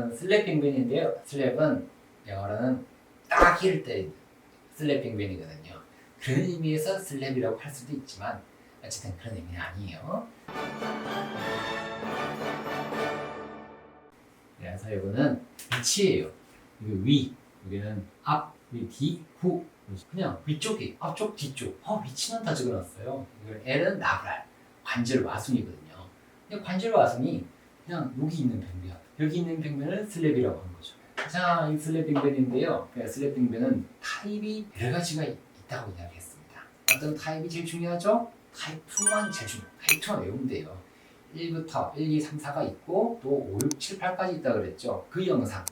이거는 슬랩 빙변인데요. 슬랩은 영어로는 따귀를 때린 슬랩 빙변이거든요. 그런 의미에서 슬랩이라고 할 수도 있지만 어쨌든 그런 의미는 아니에요. 그래서 이거는 위치예요. 이거 위, 여기는 앞, 여기 뒤, 후. 그냥 위쪽이 앞쪽, 뒤쪽. 위치는 다 적어놨어요. 이걸 L은 나브랄, 관절 와순이거든요. 근데 관절 와순이 그냥 여기 있는 빙변, 여기 있는 빙변을 슬랩이라고 하는 거죠. 자, 이 슬랩 빙변인데요. 슬랩 빙변은 타입이 여러 가지가 있다고 이야기했습니다. 어떤 타입이 제일 중요하죠? 타입 2만 제일 중요해요. 타입 2만 외우면 돼요. 1부터 1, 2, 3, 4가 있고 또 5, 6, 7, 8까지 있다 그랬죠. 그 영상,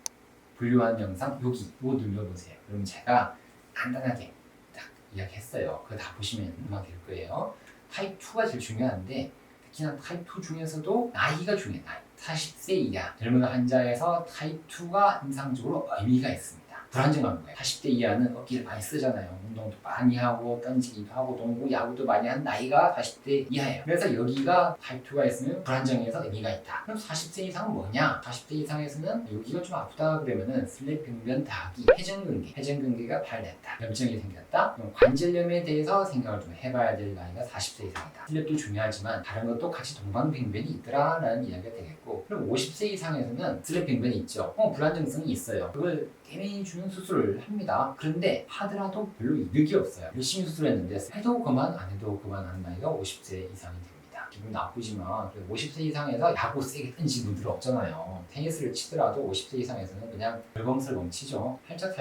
분류한 영상 여기 이거 눌러보세요. 그러면 제가 간단하게 딱 이야기했어요. 그거 다 보시면 음악 될 거예요. 타입 2가 제일 중요한데 특히나 타입 2 중에서도 나이가 중요해요. 나이. 40세 이하 젊은 환자에서 타입 2가 임상적으로 의미가 있습니다. 불안정한 거예요. 40대 이하는 어깨를 많이 쓰잖아요. 운동도 많이 하고 던지기도 하고 농구, 야구도 많이 한 나이가 40대 이하예요. 그래서 여기가 타입 2가 있으면 불안정해서 의미가 있다. 그럼 40세 이상은 뭐냐? 40대 이상에서는 여기가 좀 아프다 그러면은 슬랩 빙변 닭이 회전근개가 파열됐다. 염증이 생겼다. 그럼 관절염에 대해서 생각을 좀 해봐야 될 나이가 40세 이상이다. 슬랩도 중요하지만 다른 것도 같이 동반빙변이 있더라라는 이야기가 되겠고, 그럼 50세 이상에서는 슬랩 빙변이 있죠. 불안정성이 있어요. 그걸 깨매이 주는 수술을 합니다. 그런데 하더라도 별로 이득이 없어요. 열심히 수술했는데 해도 그만 안 해도 그만 하는 나이가 50세 이상이 됩니다. 기분 나쁘지만 50세 이상에서 야구 세게 던지는 분들 없잖아요. 테니스를 치더라도 50세 이상에서는 그냥 벌벙설벙 치죠. 살짝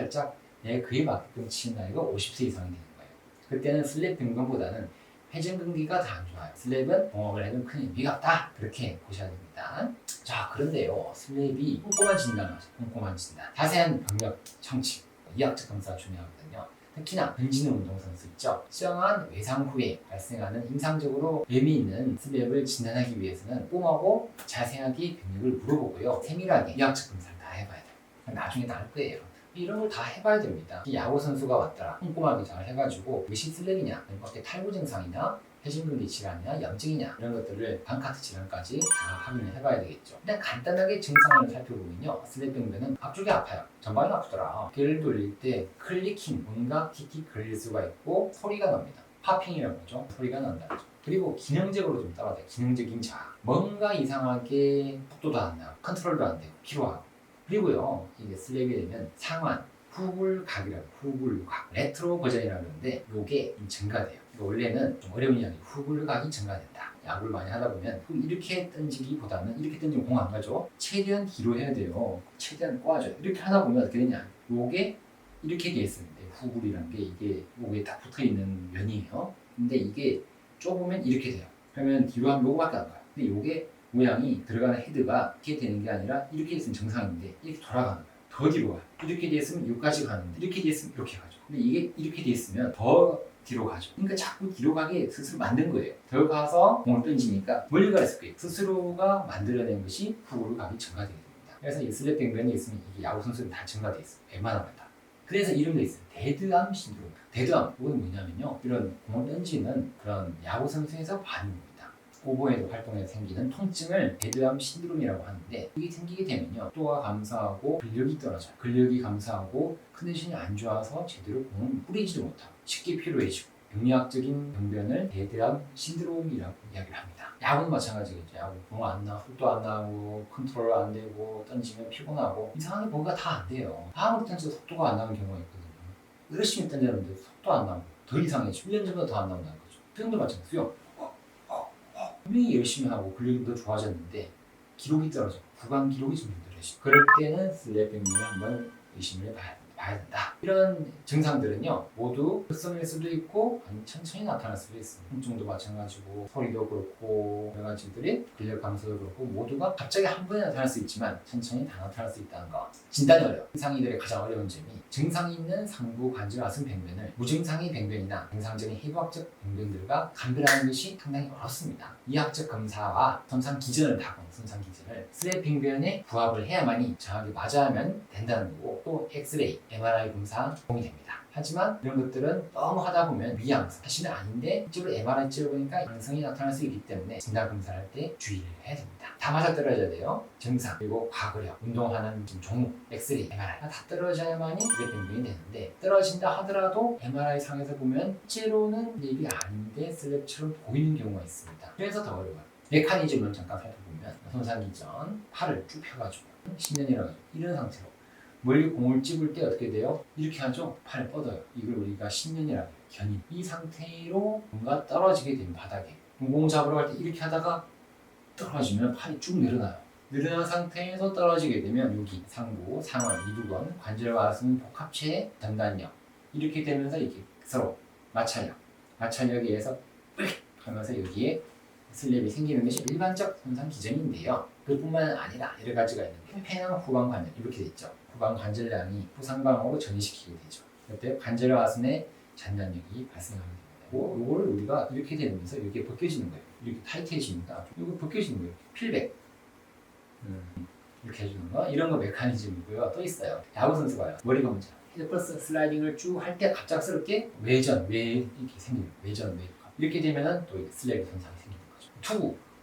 그에 맞게끔 치는 나이가 50세 이상이 되는 거예요. 그때는 슬랩 빙변보다는 회전근개가 더 안 좋아요. 슬랩은 공업을 해도 큰 의미가 없다. 그렇게 보셔야 됩니다. 자, 그런데요. 슬랩이 꼼꼼한 진단하죠. 꼼꼼한 진단. 자세한 병력 청취, 이학적 검사가 중요하거든요. 특히나 던지는 운동선수 있죠. 시정한 외상 후에 발생하는 임상적으로 의미 있는 슬랩을 진단하기 위해서는 꼼하고 자세하게 병력을 물어보고요. 세밀하게 이학적 검사를 다 해봐야 돼요. 나중에 다 할 거예요. 이런 걸 다 해봐야 됩니다. 야구 선수가 왔더라. 꼼꼼하게 잘 해가지고 이것이 슬랩이냐, 어깨 탈구 증상이냐, 회전근개 질환이냐, 염증이냐 이런 것들을 반카트 질환까지 다 확인을 해봐야 되겠죠. 일단 간단하게 증상을 살펴보면요, 슬랩 빙변은 앞쪽이 아파요. 전방이 아프더라. 귀를 돌릴 때 클리킹, 뭔가 틱틱 걸릴 수가 있고 소리가 납니다. 파핑이라고 하죠. 소리가 난다는 거죠. 그리고 기능적으로 좀 따라줘요. 기능적인 자아. 뭔가 이상하게 속도도 안 나고 컨트롤도 안 되고 피로하고. 그리고요, 이게 슬랩이 되면 상완, 후굴각이라고, 후굴각, 레트로 버전이라고 하는데 요게 좀 증가돼요. 원래는 좀 어려운 이야기, 후굴각이 증가된다. 야구를 많이 하다 보면 이렇게 던지기보다는 이렇게 던지면 공 안 가죠. 최대한 뒤로 해야 돼요. 최대한 꼬아줘요. 이렇게 하다 보면 어떻게 되냐, 요게 이렇게 돼 있습니다. 후굴이란 게 이게 목에 딱 붙어있는 면이에요. 근데 이게 좁으면 이렇게 돼요. 그러면 뒤로 하면 요거밖에 안 가요. 근데 요게 모양이 들어가는 헤드가 이렇게 되는 게 아니라 이렇게 있으면 정상인데 이렇게 돌아가는 거예요. 더 뒤로 가요. 이렇게 돼 있으면 여기까지 가는데 이렇게 돼 있으면 이렇게 가죠. 근데 이게 이렇게 돼 있으면 더 뒤로 가죠. 그러니까 자꾸 뒤로 가게 스스로 만든 거예요. 더 가서 공을 던지니까 멀리 가있을 거예요. 스스로가 만들어낸 것이 후구로 각이 증가되게 됩니다. 그래서 이 슬랩 빙변이 있으면 이게 야구 선수는 다 증가돼 있어요. 웬만하면 다. 그래서 이런 게 있어요. 데드암 신드롬. 데드암, 이건 뭐냐면요, 이런 공을 던지는 그런 야구 선수에서 반응입니다. 오버헤드 활동에 생기는 통증을 데드암 신드롬이라고 하는데, 이게 생기게 되면요, 속도가 감소하고 근력이 떨어져요. 근력이 감소하고 컨디션이 안 좋아서 제대로 공을 뿌리지도 못하고 쉽게 피로해지고, 병리학적인 병변을 데드암 신드롬이라고 이야기를 합니다. 야구는 마찬가지겠죠. 야구 공 안 나고 속도 안 나고 컨트롤 안 되고 던지면 피곤하고 이상하게 뭔가 다 안 돼요. 아무리 던져도 속도가 안 나는 경우가 있거든요. 열심히 던졌는데 속도 안 나고 더 이상해지고 1년 전보다 더 안 나온다는 거죠. 수영도 마찬가지예요. 분명히 열심히 하고 근력이 더 좋아졌는데 기록이 떨어져. 구간 기록이 좀 힘들어지죠. 그럴 때는 슬랩 빙변을 한번 의심을 봐야 된다. 이런 증상들은요, 모두 급성일 수도 있고 아니면 천천히 나타날 수도 있습니다. 통증도 마찬가지고 소리도 그렇고 여러 가지들이 근력 감소도 그렇고 모두가 갑자기 한 번에 나타날 수 있지만 천천히 다 나타날 수 있다는 거. 진단이 어려워. 증상이들의 가장 어려운 점이 증상이 있는 상부 관절 와순 병변을 무증상의 병변이나 정상적인 해부학적 병변들과 감별하는 것이 상당히 어렵습니다. 이학적 검사와 전상 기전을 다 손상 기준을 슬랩 빙변에 부합을 해야만이 정확히 맞아야만 된다는 거고, 또 엑스레이, MRI 검사 도움이 됩니다. 하지만 이런 것들은 너무 하다 보면 위양성, 사실은 아닌데 실제로 MRI 찍어보니까 양성이 나타날 수 있기 때문에 진단 검사를 할 때 주의를 해야 됩니다. 다 맞아떨어져야 돼요. 증상, 그리고 과거력, 운동하는 종목, 엑스레이, MRI 다 떨어져야만이 슬랩 빙변이 되는데, 떨어진다 하더라도 MRI 상에서 보면 실제로는 슬랩이 아닌데 슬랩처럼 보이는 경우가 있습니다. 그래서 더 어려워요. 메커니즘을 잠깐 살펴보면 손상 이전 팔을 쭉 펴가지고 신년이라고 하죠. 이런 상태로 멀리 공을 찝을 때 어떻게 돼요? 이렇게 하죠. 팔을 뻗어요. 이걸 우리가 신년이라고 해요. 견인. 이 상태로 뭔가 떨어지게 되면 바닥에 공 잡으러 갈 때 이렇게 하다가 떨어지면 팔이 쭉 늘어나요. 늘어난 상태에서 떨어지게 되면 여기 상부, 상완, 이두건, 관절과 가슴 복합체의 전단력 이렇게 되면서 이렇게 서로 마찰력에 의해서 ปึ๊ 하면서 여기에 슬랩이 생기는 것이 일반적 손상 기전인데요. 그뿐만 아니라 여러 가지가 있는데, 팽팽한 후방 관절 이렇게 돼 있죠. 후방 관절량이 부상방으로 전이시키게 되죠. 그때 관절 가슴에 잔단력이 발생하게 됩니다. 이걸 우리가 이렇게 되면서 이렇게 벗겨지는 거예요. 이렇게 타이트해지니까 이거 벗겨지는 거예요. 필백 이렇게 해주는 거, 이런 거 메커니즘이고요. 또 있어요. 야구 선수 봐요. 머리가 문제. 헤드퍼스 슬라이딩을 쭉 할 때 갑작스럽게 외 이렇게 생기는 외전 이렇게 되면은 또 슬랩 손상이 생기는 거죠.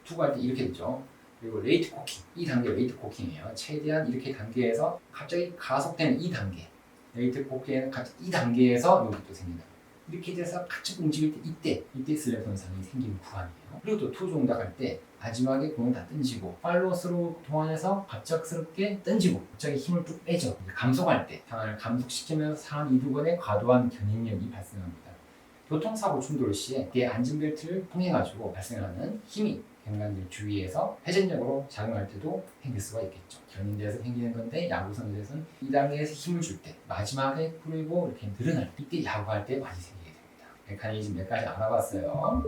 투구 할 때 이렇게 되죠. 그리고 레이트 코킹, 이 단계 레이트 코킹이에요. 최대한 이렇게 단계에서 갑자기 가속되는 이 단계, 레이트 코킹에는 갑자기 이 단계에서 여기 또 생긴다. 이렇게 돼서 같이 움직일 때 이때 슬랩 손상이 생기는 구간이에요. 그리고 또 투 종작할 때 마지막에 공을 다 던지고 팔로스로 동안해서 갑작스럽게 던지고 갑자기 힘을 쭉 빼죠. 감속할 때 상한을 감속시키면서 상한 이두근의 과도한 견인력이 발생합니다. 교통사고 충돌 시에 이 안전벨트를 통해 가지고 발생하는 힘이 경관절 주위에서 회전력으로 작용할 때도 생길 수가 있겠죠. 견인대에서 생기는 건데, 야구 선수에서는 이 단계에서 힘을 줄 때 마지막에 풀리고 이렇게 늘어날 때, 이때 야구할 때 많이 생기게 됩니다. 메커니즘 몇 가지 알아봤어요.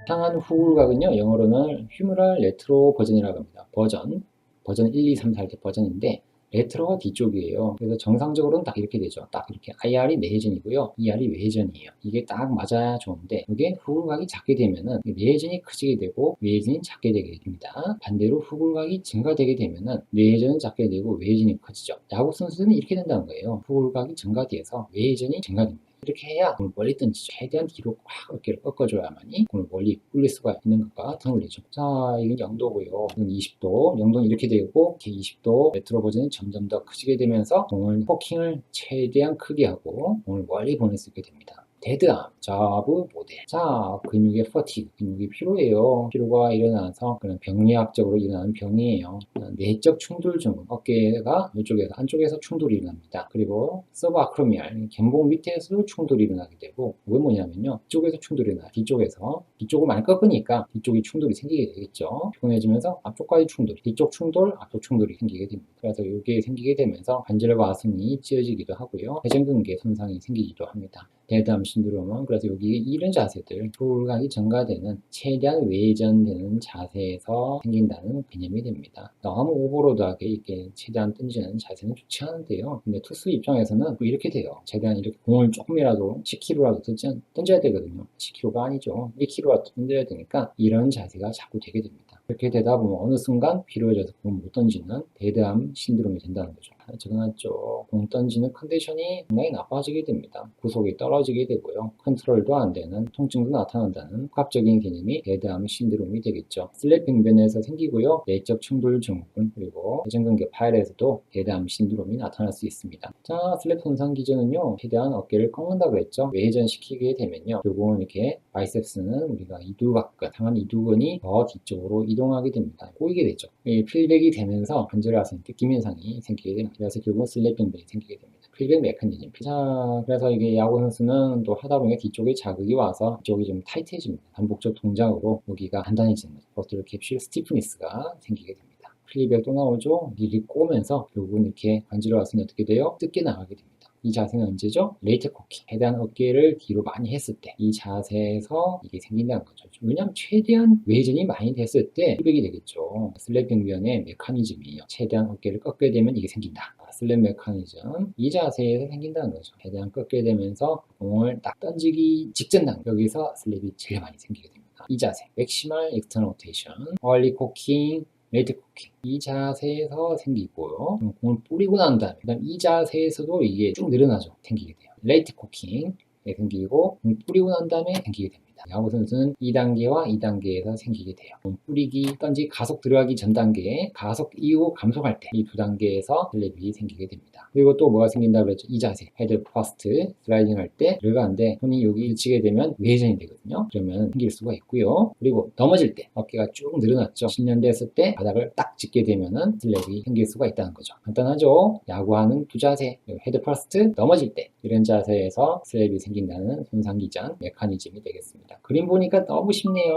상한 후굴각은요, 영어로는 휴머럴 레트로 버전이라고 합니다. 버전 1, 2, 3, 4 이렇게 버전인데, 레트로가 뒤쪽이에요. 그래서 정상적으로는 딱 이렇게 되죠. 딱 이렇게 IR이 내회전이고요, ER이 외회전이에요. 이게 딱 맞아야 좋은데, 이게 후굴각이 작게 되면은 내회전이 커지게 되고 외회전이 작게 되게 됩니다. 반대로 후굴각이 증가되게 되면은 내회전은 작게 되고 외회전이 커지죠. 야구 선수들은 이렇게 된다는 거예요. 후굴각이 증가돼서 외회전이 증가됩니다. 이렇게 해야 공을 멀리 던지죠. 최대한 뒤로 꽉 어깨를 꺾어줘야만이 공을 멀리 굴릴 수가 있는 것과 동일이죠. 자, 이건 0도고요. 이건 20도. 0도는 이렇게 되고, 이렇게 20도 레트로 버전이 점점 더 커지게 되면서 공을 포킹을 최대한 크게 하고 공을 멀리 보낼 수 있게 됩니다. 데드암, 자부 모델. 자, 근육의 퍼티그, 근육이 피로해요. 피로가 일어나서 그런 병리학적으로 일어나는 병이에요. 내적 충돌 증후, 어깨가 이쪽에서 한쪽에서 충돌이 일어납니다. 그리고 서브아크로미알, 견봉 밑에서도 충돌이 일어나게 되고, 이게 뭐냐면요, 이쪽에서 충돌이 일어나, 뒤쪽을 많이 꺾으니까 뒤쪽이 충돌이 생기게 되겠죠. 피곤해지면서 앞쪽까지 충돌, 뒤쪽 충돌, 앞쪽 충돌이 생기게 됩니다. 그래서 이게 생기게 되면서 관절과 가슴이 찢어지기도 하고요, 회전근개 손상이 생기기도 합니다. 데드암 신드롬은 그래서 여기 이런 자세들, 후굴각이 증가되는 최대한 외전되는 자세에서 생긴다는 개념이 됩니다. 너무 오버로드하게 이렇게 최대한 던지는 자세는 좋지 않은데요. 근데 투수 입장에서는 또 이렇게 돼요. 최대한 이렇게 공을 조금이라도 10kg라도 던져야 되거든요. 10kg가 아니죠. 1kg라도 던져야 되니까 이런 자세가 자꾸 되게 됩니다. 그렇게 되다 보면 어느 순간 피로해져서 공을 못 던지는 데드암 신드롬이 된다는 거죠. 적응했죠. 공 던지는 컨디션이 굉장히 나빠지게 됩니다. 구속이 떨어지게 되고요, 컨트롤도 안 되는 통증도 나타난다는 복합적인 개념이 데드암 신드롬이 되겠죠. 슬랩 빙변에서 생기고요, 내적 충돌 증후군, 그리고 회전근개 파열에서도 데드암 신드롬이 나타날 수 있습니다. 자, 슬랩 손상 기전은요, 최대한 어깨를 꺾는다고 했죠. 외회전시키게 되면요, 결국은 이렇게 바이셉스는 우리가 이두각근, 상한 이두근이 더 뒤쪽으로 이동하게 됩니다. 꼬이게 되죠. 필백이 되면서 관절에 와서 느낌 현상이 생기게 됩니다. 그래서 결국 슬랩 빙변이 생기게 됩니다. 필백 메커니즘. 자, 그래서 이게 야구 선수는 또 하다 보니 뒤쪽에 자극이 와서 뒤쪽이 좀 타이트해집니다. 반복적 동작으로 여기가 단단해지는 거죠. 버틀 캡슐 스티프니스가 생기게 됩니다. 필백 또 나오죠. 미리 꼬면서 결국은 이렇게 관절에 왔으니 어떻게 돼요? 뜯겨 나가게 됩니다. 이 자세는 언제죠? 레이트 코킹. 최대한 어깨를 뒤로 많이 했을 때 이 자세에서 이게 생긴다는 거죠. 왜냐하면 최대한 외전이 많이 됐을 때 피백이 되겠죠. 슬랩 빙변의 메커니즘이에요. 최대한 어깨를 꺾게 되면 이게 생긴다. 슬랩 메커니즘, 이 자세에서 생긴다는 거죠. 최대한 꺾게 되면서 공을 딱 던지기 직전 단계, 여기서 슬랩이 제일 많이 생기게 됩니다. 있습니다. 이 자세, 맥시멀 익스터널 로테이션, 얼리 코킹, 레이트 코킹. 이 자세에서 생기고요. 공을 뿌리고 난 다음에 그다음 이 자세에서도 이게 쭉 늘어나죠. 생기게 돼요. 레이트 코킹 생기고 공 뿌리고 난 다음에 생기게 됩니다. 야구 선수는 2단계와 2단계에서 생기게 돼요. 공 뿌리기 던지 가속 들어가기 전 단계, 가속 이후 감속할 때 이 두 단계에서 슬랩이 생기게 됩니다. 그리고 또 뭐가 생긴다고 그랬죠? 이 자세, 헤드 퍼스트 슬라이딩 할 때 들어가는데 손이 여기 치게 되면 외전이 되거든요. 그러면 생길 수가 있고요. 그리고 넘어질 때 어깨가 쭉 늘어났죠. 신연됐을 때 바닥을 딱 짚게 되면은 슬랩이 생길 수가 있다는 거죠. 간단하죠? 야구하는 두 자세, 헤드 퍼스트, 넘어질 때 이런 자세에서 슬랩이 생긴다는 손상기전 메커니즘이 되겠습니다. 그림 보니까 너무 쉽네요.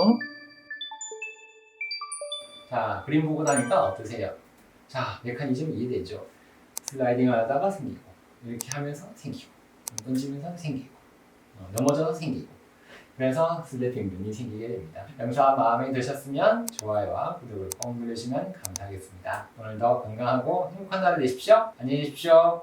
자, 그림 보고 나니까 어떠세요? 자, 메커니즘 이해되죠? 슬라이딩 하다가 생기고, 이렇게 하면서 생기고, 던지면서 생기고, 넘어져서 생기고. 그래서 슬랩 빙빙이 생기게 됩니다. 영상 마음에 드셨으면 좋아요와 구독을 꼭 누르시면 감사하겠습니다. 오늘도 건강하고 행복한 하루 되십시오. 안녕히 계십시오.